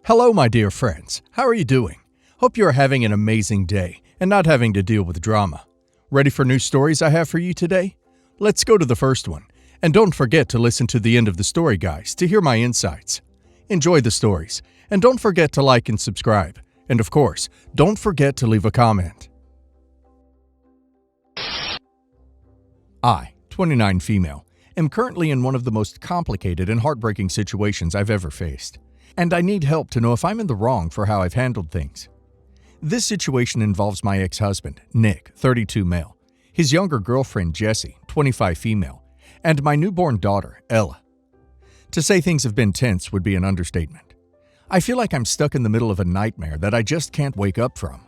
Hello, my dear friends. How are you doing? Hope you are having an amazing day and not having to deal with drama. Ready for new stories I have for you today? Let's go to the first one. And don't forget to listen to the end of the story, guys, to hear my insights. Enjoy the stories, and don't forget to like and subscribe. And of course, don't forget to leave a comment. I, 29 female, am currently in one of the most complicated and heartbreaking situations I've ever faced. And I need help to know if I'm in the wrong for how I've handled things. This situation involves my ex-husband, Nick, 32 male, his younger girlfriend, Jessie, 25 female, and my newborn daughter, Ella. To say things have been tense would be an understatement. I feel like I'm stuck in the middle of a nightmare that I just can't wake up from.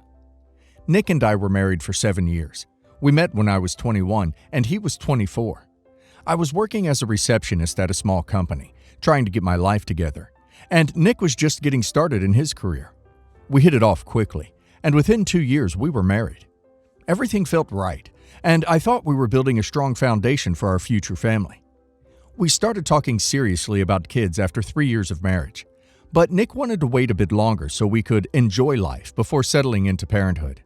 Nick and I were married for 7 years. We met when I was 21 and he was 24. I was working as a receptionist at a small company, trying to get my life together. And Nick was just getting started in his career. We hit it off quickly, and within 2 years we were married. Everything felt right, and I thought we were building a strong foundation for our future family. We started talking seriously about kids after 3 years of marriage, but Nick wanted to wait a bit longer so we could enjoy life before settling into parenthood.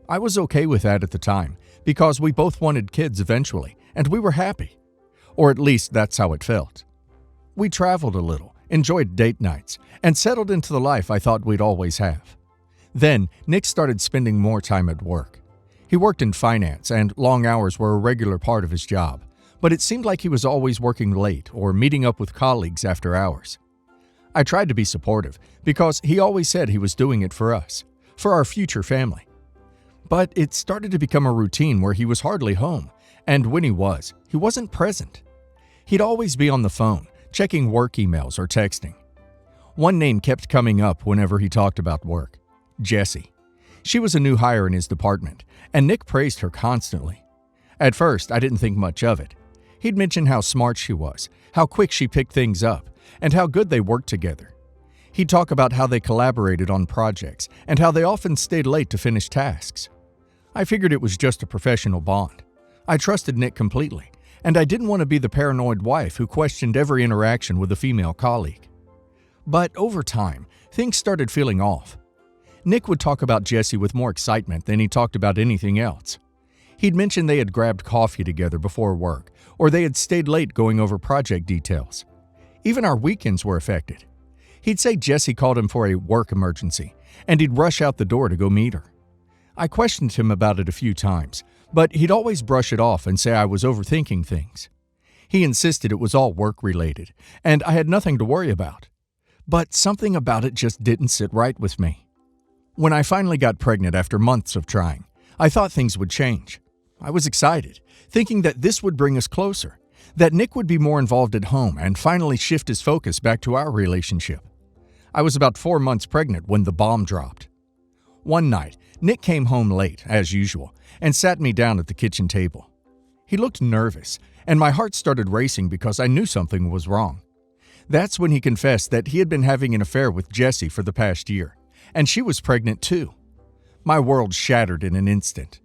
I was okay with that at the time, because we both wanted kids eventually, and we were happy. Or at least that's how it felt. We traveled a little, enjoyed date nights, and settled into the life I thought we'd always have. Then, Nick started spending more time at work. He worked in finance, and long hours were a regular part of his job, but it seemed like he was always working late or meeting up with colleagues after hours. I tried to be supportive because he always said he was doing it for us, for our future family. But it started to become a routine where he was hardly home, and when he wasn't present. He'd always be on the phone, checking work emails or texting. One name kept coming up whenever he talked about work: Jessie. She was a new hire in his department, and Nick praised her constantly. At first, I didn't think much of it. He'd mention how smart she was, how quick she picked things up, and how good they worked together. He'd talk about how they collaborated on projects and how they often stayed late to finish tasks. I figured it was just a professional bond. I trusted Nick completely, and I didn't want to be the paranoid wife who questioned every interaction with a female colleague. But over time, things started feeling off. Nick would talk about Jessie with more excitement than he talked about anything else. He'd mention they had grabbed coffee together before work, or they had stayed late going over project details. Even our weekends were affected. He'd say Jessie called him for a work emergency, and he'd rush out the door to go meet her. I questioned him about it a few times, but he'd always brush it off and say I was overthinking things. He insisted it was all work-related, and I had nothing to worry about. But something about it just didn't sit right with me. When I finally got pregnant after months of trying, I thought things would change. I was excited, thinking that this would bring us closer, that Nick would be more involved at home and finally shift his focus back to our relationship. I was about 4 months pregnant when the bomb dropped. One night, Nick came home late, as usual, and sat me down at the kitchen table. He looked nervous, and my heart started racing because I knew something was wrong. That's when he confessed that he had been having an affair with Jessie for the past year, and she was pregnant too. My world shattered in an instant.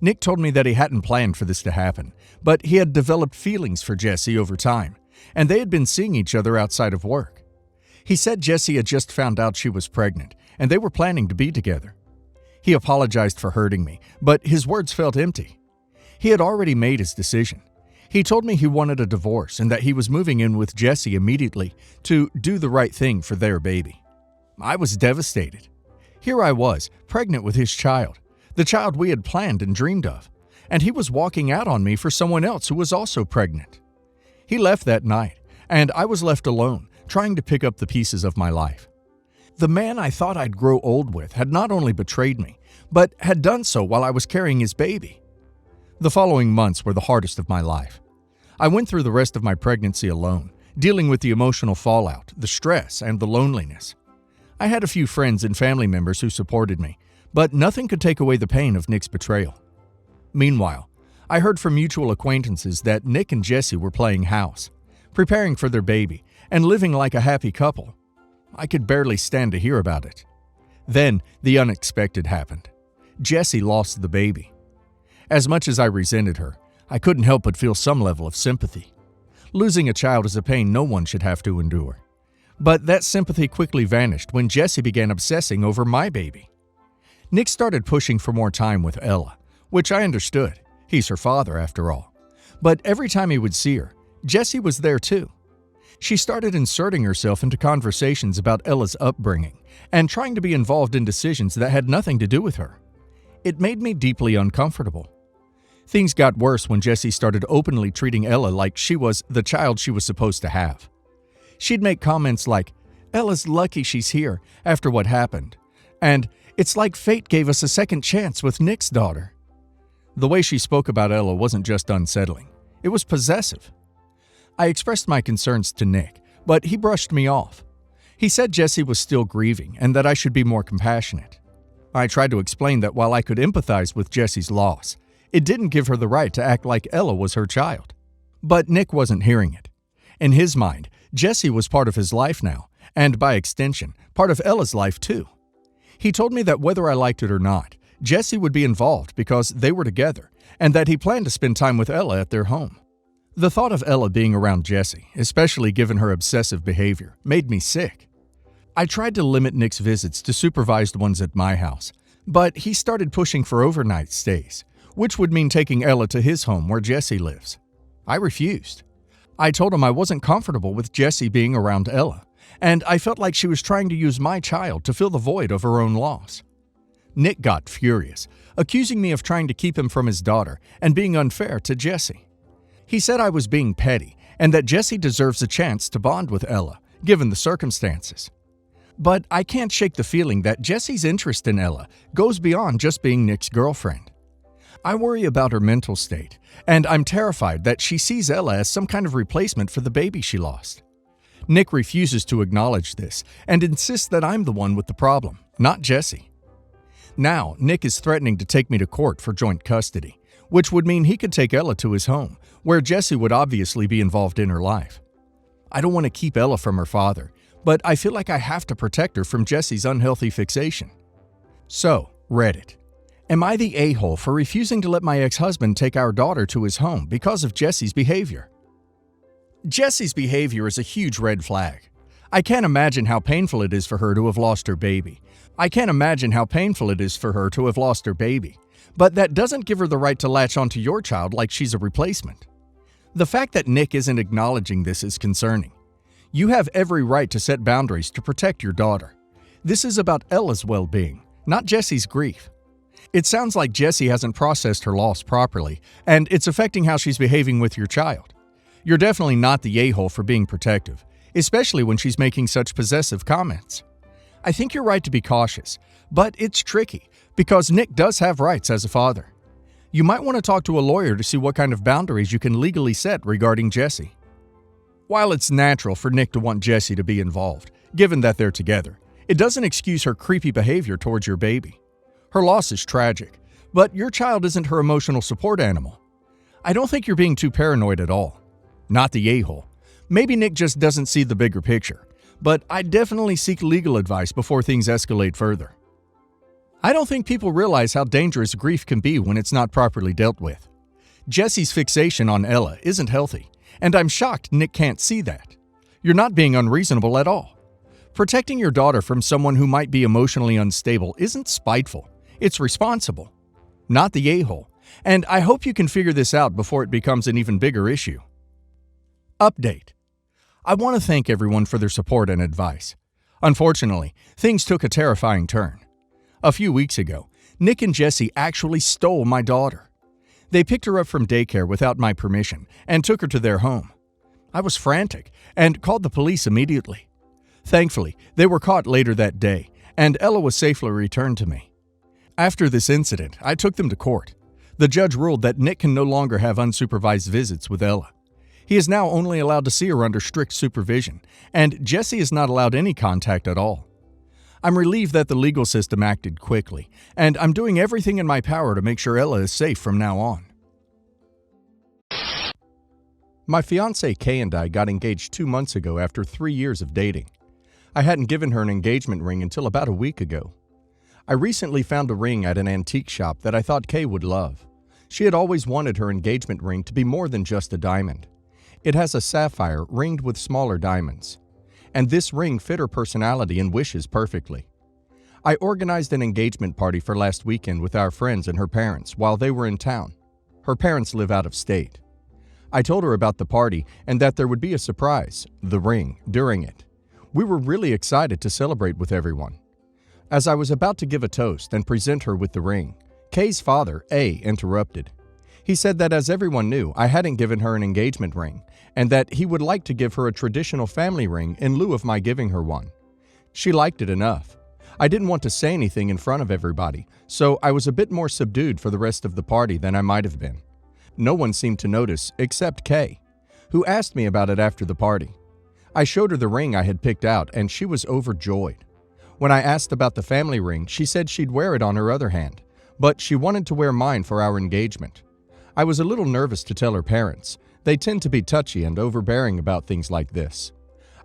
Nick told me that he hadn't planned for this to happen, but he had developed feelings for Jessie over time, and they had been seeing each other outside of work. He said Jessie had just found out she was pregnant, and they were planning to be together. He apologized for hurting me, but his words felt empty. He had already made his decision. He told me he wanted a divorce and that he was moving in with Jessie immediately to do the right thing for their baby. I was devastated. Here I was, pregnant with his child, the child we had planned and dreamed of, and he was walking out on me for someone else who was also pregnant. He left that night, and I was left alone, trying to pick up the pieces of my life. The man I thought I'd grow old with had not only betrayed me, but had done so while I was carrying his baby. The following months were the hardest of my life. I went through the rest of my pregnancy alone, dealing with the emotional fallout, the stress, and the loneliness. I had a few friends and family members who supported me, but nothing could take away the pain of Nick's betrayal. Meanwhile, I heard from mutual acquaintances that Nick and Jessie were playing house, preparing for their baby, and living like a happy couple. I could barely stand to hear about it. Then, the unexpected happened. Jessie lost the baby. As much as I resented her, I couldn't help but feel some level of sympathy. Losing a child is a pain no one should have to endure. But that sympathy quickly vanished when Jesse began obsessing over my baby. Nick started pushing for more time with Ella, which I understood. He's her father, after all. But every time he would see her, Jesse was there too. She started inserting herself into conversations about Ella's upbringing and trying to be involved in decisions that had nothing to do with her. It made me deeply uncomfortable. Things got worse when Jesse started openly treating Ella like she was the child she was supposed to have. She'd make comments like, "Ella's lucky she's here after what happened," and "It's like fate gave us a second chance with Nick's daughter." The way she spoke about Ella wasn't just unsettling, it was possessive. I expressed my concerns to Nick, but he brushed me off. He said Jesse was still grieving and that I should be more compassionate. I tried to explain that while I could empathize with Jesse's loss, it didn't give her the right to act like Ella was her child. But Nick wasn't hearing it. In his mind, Jesse was part of his life now, and by extension, part of Ella's life too. He told me that whether I liked it or not, Jesse would be involved because they were together, and that he planned to spend time with Ella at their home. The thought of Ella being around Jesse, especially given her obsessive behavior, made me sick. I tried to limit Nick's visits to supervised ones at my house, but he started pushing for overnight stays, which would mean taking Ella to his home where Jesse lives. I refused. I told him I wasn't comfortable with Jesse being around Ella, and I felt like she was trying to use my child to fill the void of her own loss. Nick got furious, accusing me of trying to keep him from his daughter and being unfair to Jesse. He said I was being petty and that Jesse deserves a chance to bond with Ella, given the circumstances. But I can't shake the feeling that Jesse's interest in Ella goes beyond just being Nick's girlfriend. I worry about her mental state, and I'm terrified that she sees Ella as some kind of replacement for the baby she lost. Nick refuses to acknowledge this and insists that I'm the one with the problem, not Jesse. Now, Nick is threatening to take me to court for joint custody, which would mean he could take Ella to his home, where Jesse would obviously be involved in her life. I don't want to keep Ella from her father, but I feel like I have to protect her from Jesse's unhealthy fixation. So, Reddit. Am I the a-hole for refusing to let my ex-husband take our daughter to his home because of Jesse's behavior? Jesse's behavior is a huge red flag. I can't imagine how painful it is for her to have lost her baby. But that doesn't give her the right to latch onto your child like she's a replacement. The fact that Nick isn't acknowledging this is concerning. You have every right to set boundaries to protect your daughter. This is about Ella's well-being, not Jesse's grief. It sounds like Jessie hasn't processed her loss properly, and it's affecting how she's behaving with your child. You're definitely not the a-hole for being protective, especially when she's making such possessive comments. I think you're right to be cautious, but it's tricky because Nick does have rights as a father. You might want to talk to a lawyer to see what kind of boundaries you can legally set regarding Jesse. While it's natural for Nick to want Jesse to be involved, given that they're together, it doesn't excuse her creepy behavior towards your baby. Her loss is tragic, but your child isn't her emotional support animal. I don't think you're being too paranoid at all. Not the a-hole. Maybe Nick just doesn't see the bigger picture, but I'd definitely seek legal advice before things escalate further. I don't think people realize how dangerous grief can be when it's not properly dealt with. Jesse's fixation on Ella isn't healthy, and I'm shocked Nick can't see that. You're not being unreasonable at all. Protecting your daughter from someone who might be emotionally unstable isn't spiteful, it's responsible. Not the a-hole, and I hope you can figure this out before it becomes an even bigger issue. Update. I want to thank everyone for their support and advice. Unfortunately, things took a terrifying turn. A few weeks ago, Nick and Jesse actually stole my daughter. They picked her up from daycare without my permission and took her to their home. I was frantic and called the police immediately. Thankfully, they were caught later that day, and Ella was safely returned to me. After this incident, I took them to court. The judge ruled that Nick can no longer have unsupervised visits with Ella. He is now only allowed to see her under strict supervision, and Jesse is not allowed any contact at all. I'm relieved that the legal system acted quickly, and I'm doing everything in my power to make sure Ella is safe from now on. My fiancée Kay and I got engaged 2 months ago after 3 years of dating. I hadn't given her an engagement ring until about a week ago. I recently found a ring at an antique shop that I thought Kay would love. She had always wanted her engagement ring to be more than just a diamond. It has a sapphire ringed with smaller diamonds. and this ring fit her personality and wishes perfectly. I organized an engagement party for last weekend with our friends and her parents while they were in town. Her parents live out of state. I told her about the party and that there would be a surprise, the ring, during it. We were really excited to celebrate with everyone. As I was about to give a toast and present her with the ring, Kay's father, A, interrupted. He said that as everyone knew, I hadn't given her an engagement ring, and that he would like to give her a traditional family ring in lieu of my giving her one. She liked it enough. I didn't want to say anything in front of everybody, so I was a bit more subdued for the rest of the party than I might have been. No one seemed to notice except Kay, who asked me about it after the party. I showed her the ring I had picked out, and she was overjoyed. When I asked about the family ring, she said she'd wear it on her other hand, but she wanted to wear mine for our engagement. I was a little nervous to tell her parents. They tend to be touchy and overbearing about things like this.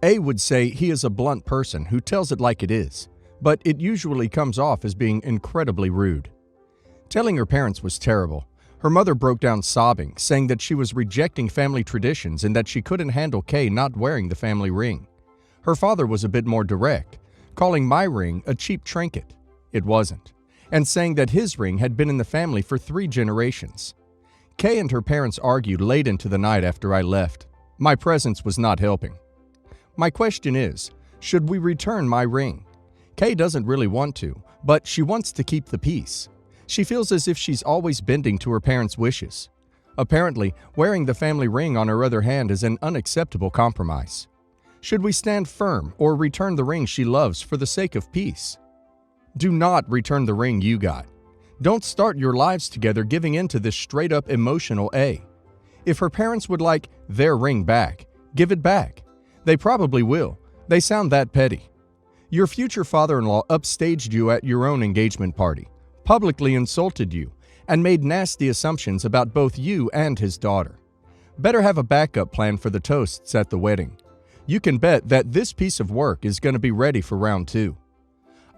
A would say he is a blunt person who tells it like it is, but it usually comes off as being incredibly rude. Telling her parents was terrible. Her mother broke down sobbing, saying that she was rejecting family traditions and that she couldn't handle Kay not wearing the family ring. Her father was a bit more direct, calling my ring a cheap trinket. It wasn't, and saying that his ring had been in the family for 3 generations. Kay and her parents argued late into the night after I left. My presence was not helping. My question is, should we return my ring? Kay doesn't really want to, but she wants to keep the peace. She feels as if she's always bending to her parents' wishes. Apparently, wearing the family ring on her other hand is an unacceptable compromise. Should we stand firm or return the ring she loves for the sake of peace? Do not return the ring you got. Don't start your lives together giving in to this straight-up emotional A. If her parents would like their ring back, give it back. They probably will. They sound that petty. Your future father-in-law upstaged you at your own engagement party, publicly insulted you, and made nasty assumptions about both you and his daughter. Better have a backup plan for the toasts at the wedding. You can bet that this piece of work is going to be ready for round 2.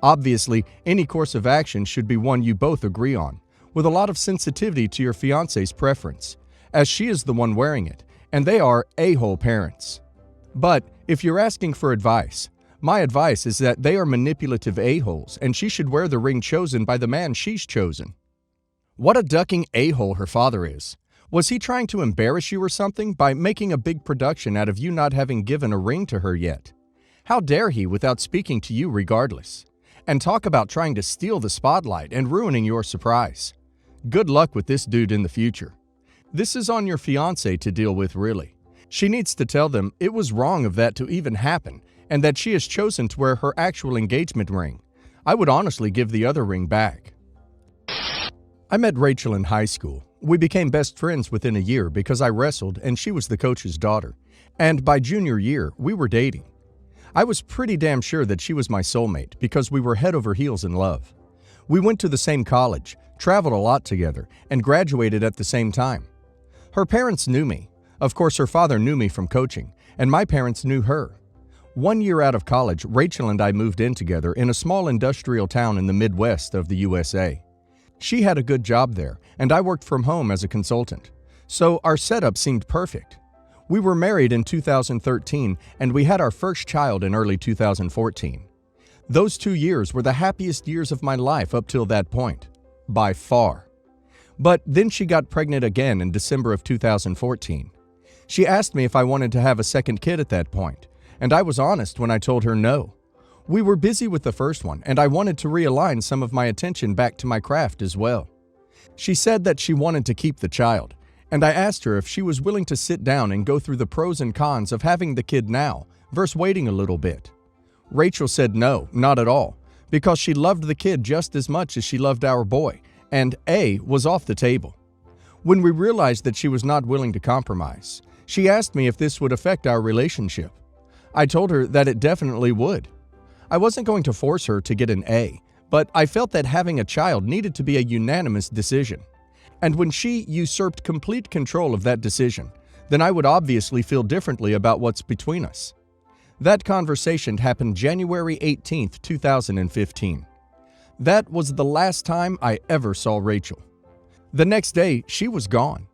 Obviously, any course of action should be one you both agree on, with a lot of sensitivity to your fiancé's preference, as she is the one wearing it, and they are a-hole parents. But if you're asking for advice, my advice is that they are manipulative a-holes, and she should wear the ring chosen by the man she's chosen. What a ducking a-hole her father is. Was he trying to embarrass you or something by making a big production out of you not having given a ring to her yet? How dare he without speaking to you regardless? And talk about trying to steal the spotlight and ruining your surprise. Good luck with this dude in the future. This is on your fiancé to deal with, really. She needs to tell them it was wrong of that to even happen and that she has chosen to wear her actual engagement ring. I would honestly give the other ring back. I met Rachel in high school. We became best friends within a year because I wrestled and she was the coach's daughter. And by junior year, we were dating. I was pretty damn sure that she was my soulmate because we were head over heels in love. We went to the same college, traveled a lot together, and graduated at the same time. Her parents knew me. Of course, her father knew me from coaching, and my parents knew her. 1 year out of college, Rachel and I moved in together in a small industrial town in the Midwest of the USA. She had a good job there, and I worked from home as a consultant. So our setup seemed perfect. We were married in 2013, and we had our first child in early 2014. Those 2 years were the happiest years of my life up till that point, by far. But then she got pregnant again in December of 2014. She asked me if I wanted to have a second kid at that point, and I was honest when I told her no. We were busy with the first one, and I wanted to realign some of my attention back to my craft as well. She said that she wanted to keep the child, and I asked her if she was willing to sit down and go through the pros and cons of having the kid now versus waiting a little bit. Rachel said no, not at all, because she loved the kid just as much as she loved our boy, and A was off the table. When we realized that she was not willing to compromise, she asked me if this would affect our relationship. I told her that it definitely would. I wasn't going to force her to get an A, but I felt that having a child needed to be a unanimous decision. And when she usurped complete control of that decision, then I would obviously feel differently about what's between us. That conversation happened January 18th, 2015. That was the last time I ever saw Rachel. The next day, she was gone.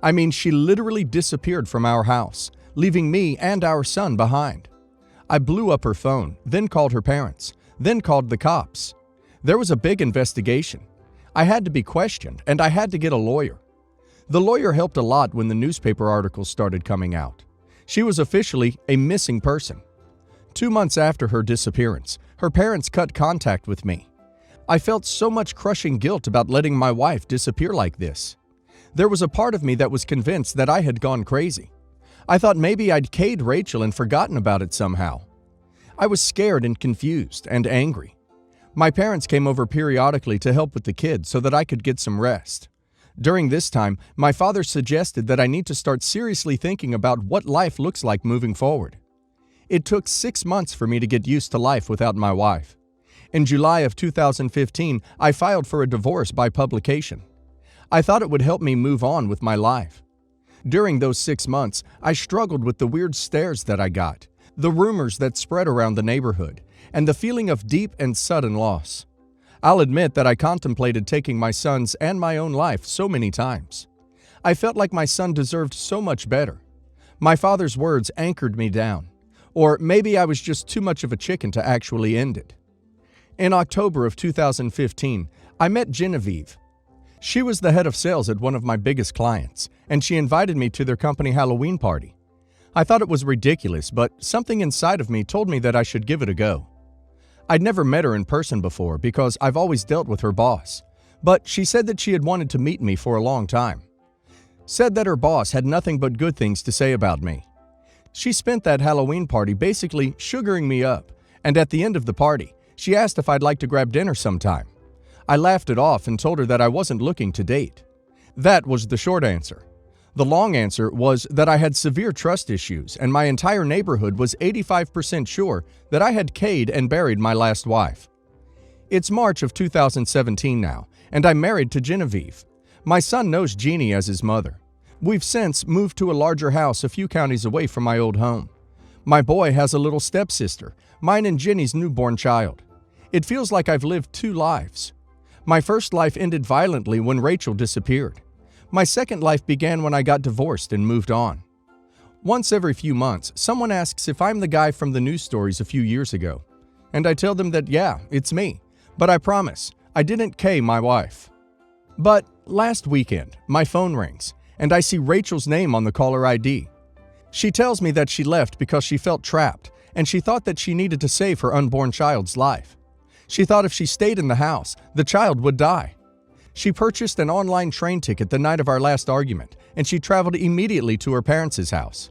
I mean, she literally disappeared from our house, leaving me and our son behind. I blew up her phone, then called her parents, then called the cops. There was a big investigation. I had to be questioned, and I had to get a lawyer. The lawyer helped a lot when the newspaper articles started coming out. She was officially a missing person. 2 months after her disappearance, her parents cut contact with me. I felt so much crushing guilt about letting my wife disappear like this. There was a part of me that was convinced that I had gone crazy. I thought maybe I'd kayed Rachel and forgotten about it somehow. I was scared and confused and angry. My parents came over periodically to help with the kids so that I could get some rest. During this time, my father suggested that I need to start seriously thinking about what life looks like moving forward. It took 6 months for me to get used to life without my wife. In July of 2015, I filed for a divorce by publication. I thought it would help me move on with my life. During those 6 months, I struggled with the weird stares that I got, the rumors that spread around the neighborhood, and the feeling of deep and sudden loss. I'll admit that I contemplated taking my son's and my own life so many times. I felt like my son deserved so much better. My father's words anchored me down. Or maybe I was just too much of a chicken to actually end it. In October of 2015, I met Genevieve. She was the head of sales at one of my biggest clients, and she invited me to their company Halloween party. I thought it was ridiculous, but something inside of me told me that I should give it a go. I'd never met her in person before because I've always dealt with her boss, but she said that she had wanted to meet me for a long time. Said that her boss had nothing but good things to say about me. She spent that Halloween party basically sugaring me up, and at the end of the party, she asked if I'd like to grab dinner sometime. I laughed it off and told her that I wasn't looking to date. That was the short answer. The long answer was that I had severe trust issues and my entire neighborhood was 85% sure that I had kayed and buried my last wife. It's March of 2017 now, and I'm married to Genevieve. My son knows Jeannie as his mother. We've since moved to a larger house a few counties away from my old home. My boy has a little stepsister, mine and Jenny's newborn child. It feels like I've lived 2 lives. My first life ended violently when Rachel disappeared. My second life began when I got divorced and moved on. Once every few months, someone asks if I'm the guy from the news stories a few years ago. And I tell them that yeah, it's me. But I promise, I didn't kay my wife. But last weekend, my phone rings, and I see Rachel's name on the caller ID. She tells me that she left because she felt trapped, and she thought that she needed to save her unborn child's life. She thought if she stayed in the house, the child would die. She purchased an online train ticket the night of our last argument, and she traveled immediately to her parents' house.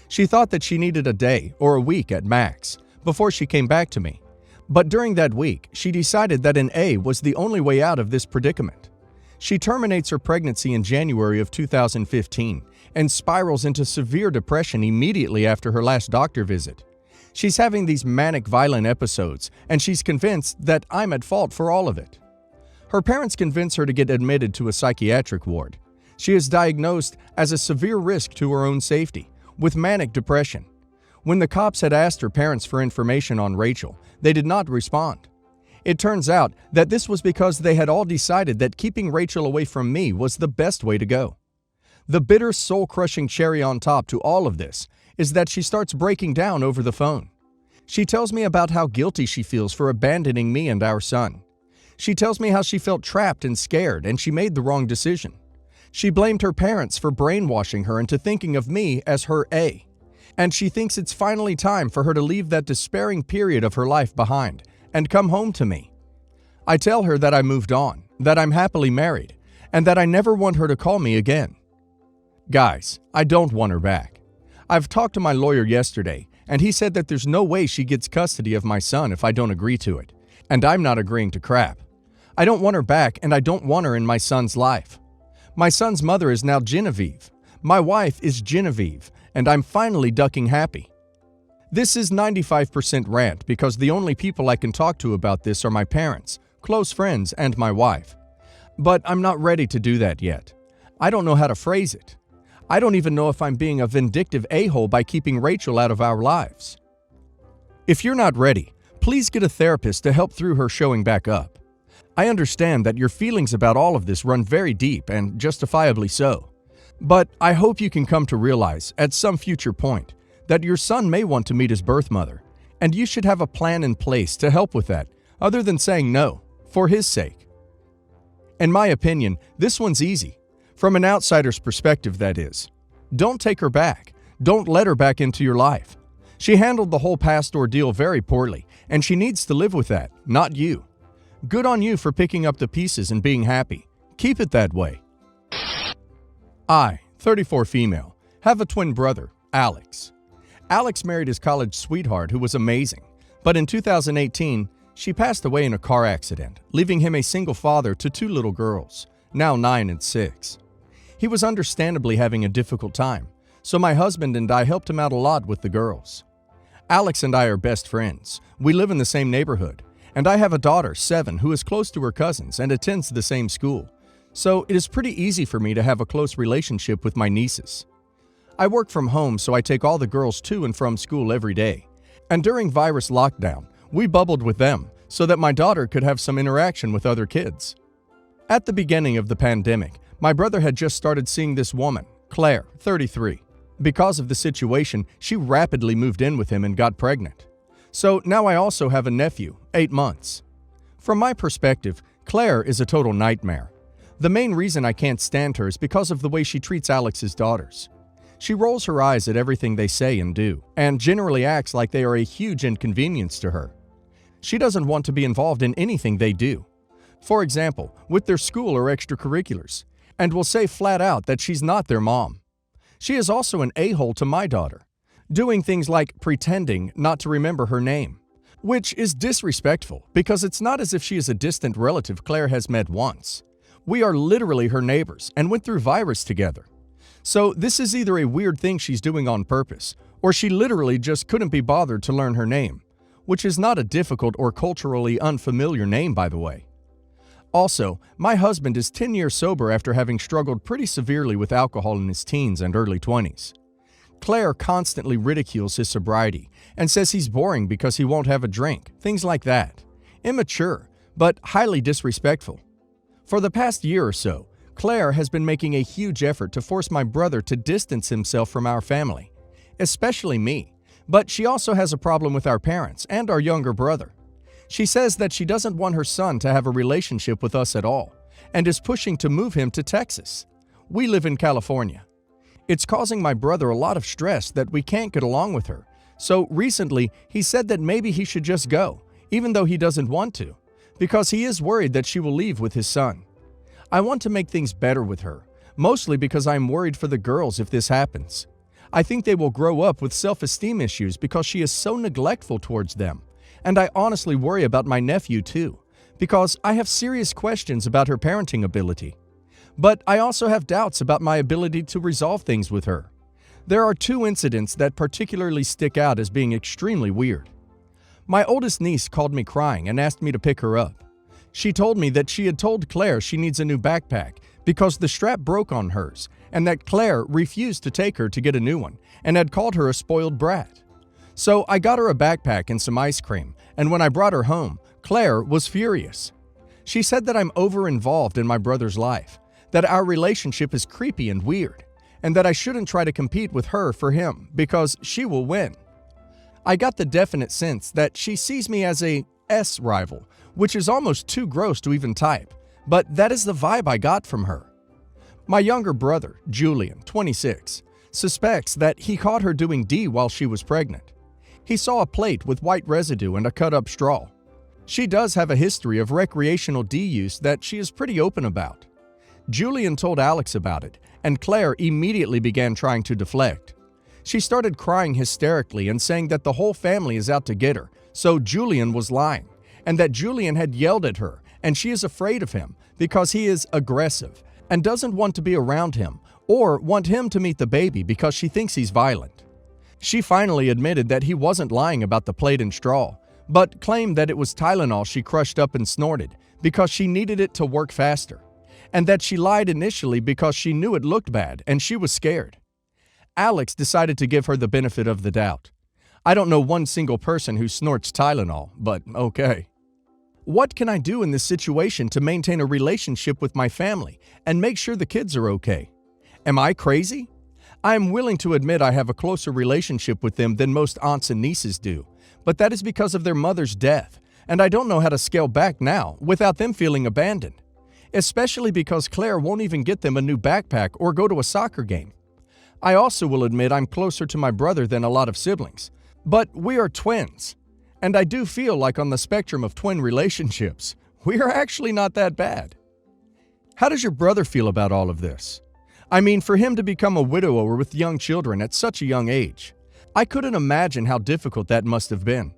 She thought that she needed a day or a week at max before she came back to me. But during that week, she decided that an A was the only way out of this predicament. She terminates her pregnancy in January of 2015 and spirals into severe depression immediately after her last doctor visit. She's having these manic violent episodes, and she's convinced that I'm at fault for all of it. Her parents convince her to get admitted to a psychiatric ward. She is diagnosed as a severe risk to her own safety, with manic depression. When the cops had asked her parents for information on Rachel, they did not respond. It turns out that this was because they had all decided that keeping Rachel away from me was the best way to go. The bitter, soul-crushing cherry on top to all of this is that she starts breaking down over the phone. She tells me about how guilty she feels for abandoning me and our son. She tells me how she felt trapped and scared and she made the wrong decision. She blamed her parents for brainwashing her into thinking of me as her A. And she thinks it's finally time for her to leave that despairing period of her life behind and come home to me. I tell her that I moved on, that I'm happily married, and that I never want her to call me again. Guys, I don't want her back. I've talked to my lawyer yesterday, and he said that there's no way she gets custody of my son if I don't agree to it. And I'm not agreeing to crap. I don't want her back, and I don't want her in my son's life. My son's mother is now Genevieve. My wife is Genevieve, and I'm finally ducking happy. This is 95% rant because the only people I can talk to about this are my parents, close friends, and my wife. But I'm not ready to do that yet. I don't know how to phrase it. I don't even know if I'm being a vindictive a-hole by keeping Rachel out of our lives. If you're not ready, please get a therapist to help through her showing back up. I understand that your feelings about all of this run very deep and justifiably so. But I hope you can come to realize at some future point that your son may want to meet his birth mother, And you should have a plan in place to help with that, other than saying no, for his sake. In my opinion, this one's easy. From an outsider's perspective, that is. Don't take her back. Don't let her back into your life. She handled the whole past ordeal very poorly, and she needs to live with that, not you. Good on you for picking up the pieces and being happy. Keep it that way. I, 34 female, have a twin brother, Alex. Alex married his college sweetheart who was amazing, but in 2018, she passed away in a car accident, leaving him a single father to 2 little girls, now 9 and 6. He was understandably having a difficult time, so my husband and I helped him out a lot with the girls. Alex and I are best friends. We live in the same neighborhood, and I have a daughter, 7, who is close to her cousins and attends the same school, so it is pretty easy for me to have a close relationship with my nieces. I work from home, so I take all the girls to and from school every day. And during virus lockdown, we bubbled with them so that my daughter could have some interaction with other kids. At the beginning of the pandemic, my brother had just started seeing this woman, Claire, 33. Because of the situation, she rapidly moved in with him and got pregnant. So now I also have a nephew, 8 months. From my perspective, Claire is a total nightmare. The main reason I can't stand her is because of the way she treats Alex's daughters. She rolls her eyes at everything they say and do, and generally acts like they are a huge inconvenience to her. She doesn't want to be involved in anything they do. For example, with their school or extracurriculars, and will say flat out that she's not their mom. She is also an a-hole to my daughter, doing things like pretending not to remember her name, which is disrespectful because it's not as if she is a distant relative Claire has met once. We are literally her neighbors and went through virus together. So this is either a weird thing she's doing on purpose, or she literally just couldn't be bothered to learn her name, which is not a difficult or culturally unfamiliar name, by the way. Also, my husband is 10 years sober after having struggled pretty severely with alcohol in his teens and early 20s. Claire constantly ridicules his sobriety and says he's boring because he won't have a drink, things like that. Immature, but highly disrespectful. For the past year or so, Claire has been making a huge effort to force my brother to distance himself from our family, especially me, but she also has a problem with our parents and our younger brother. She says that she doesn't want her son to have a relationship with us at all, and is pushing to move him to Texas. We live in California. It's causing my brother a lot of stress that we can't get along with her, so recently he said that maybe he should just go, even though he doesn't want to, because he is worried that she will leave with his son. I want to make things better with her, mostly because I'm worried for the girls if this happens. I think they will grow up with self-esteem issues because she is so neglectful towards them. And I honestly worry about my nephew too, because I have serious questions about her parenting ability. But I also have doubts about my ability to resolve things with her. There are 2 incidents that particularly stick out as being extremely weird. My oldest niece called me crying and asked me to pick her up. She told me that she had told Claire she needs a new backpack because the strap broke on hers, and that Claire refused to take her to get a new one and had called her a spoiled brat. So I got her a backpack and some ice cream, and when I brought her home, Claire was furious. She said that I'm over-involved in my brother's life, that our relationship is creepy and weird, and that I shouldn't try to compete with her for him because she will win. I got the definite sense that she sees me as a S rival, which is almost too gross to even type, but that is the vibe I got from her. My younger brother, Julian, 26, suspects that he caught her doing D while she was pregnant. He saw a plate with white residue and a cut-up straw. She does have a history of recreational D use that she is pretty open about. Julian told Alex about it, and Claire immediately began trying to deflect. She started crying hysterically and saying that the whole family is out to get her, so Julian was lying, and that Julian had yelled at her, and she is afraid of him because he is aggressive and doesn't want to be around him or want him to meet the baby because she thinks he's violent. She finally admitted that he wasn't lying about the plate and straw, but claimed that it was Tylenol she crushed up and snorted because she needed it to work faster, and that she lied initially because she knew it looked bad and she was scared. Alex decided to give her the benefit of the doubt. I don't know one single person who snorts Tylenol, but okay. What can I do in this situation to maintain a relationship with my family and make sure the kids are okay? Am I crazy? I am willing to admit I have a closer relationship with them than most aunts and nieces do, but that is because of their mother's death, and I don't know how to scale back now without them feeling abandoned. Especially because Claire won't even get them a new backpack or go to a soccer game. I also will admit I'm closer to my brother than a lot of siblings, but we are twins, and I do feel like on the spectrum of twin relationships, we are actually not that bad. How does your brother feel about all of this? I mean, for him to become a widower with young children at such a young age, I couldn't imagine how difficult that must have been.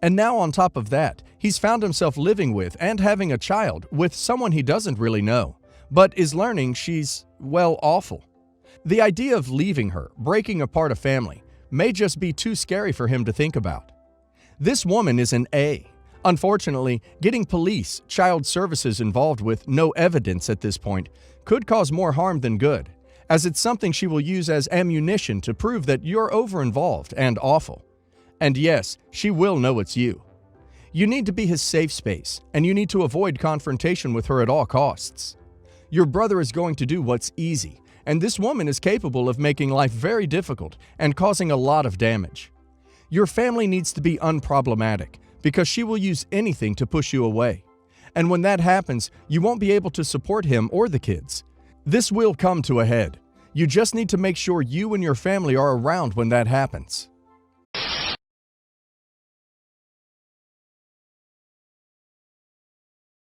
And now on top of that, he's found himself living with and having a child with someone he doesn't really know, but is learning she's, well, awful. The idea of leaving her, breaking apart a family, may just be too scary for him to think about. This woman is an A. Unfortunately, getting police, child services involved with no evidence at this point could cause more harm than good, as it's something she will use as ammunition to prove that you're over-involved and awful. And yes, she will know it's you. You need to be his safe space, and you need to avoid confrontation with her at all costs. Your brother is going to do what's easy, and this woman is capable of making life very difficult and causing a lot of damage. Your family needs to be unproblematic, because she will use anything to push you away. And when that happens, you won't be able to support him or the kids. This will come to a head. You just need to make sure you and your family are around when that happens.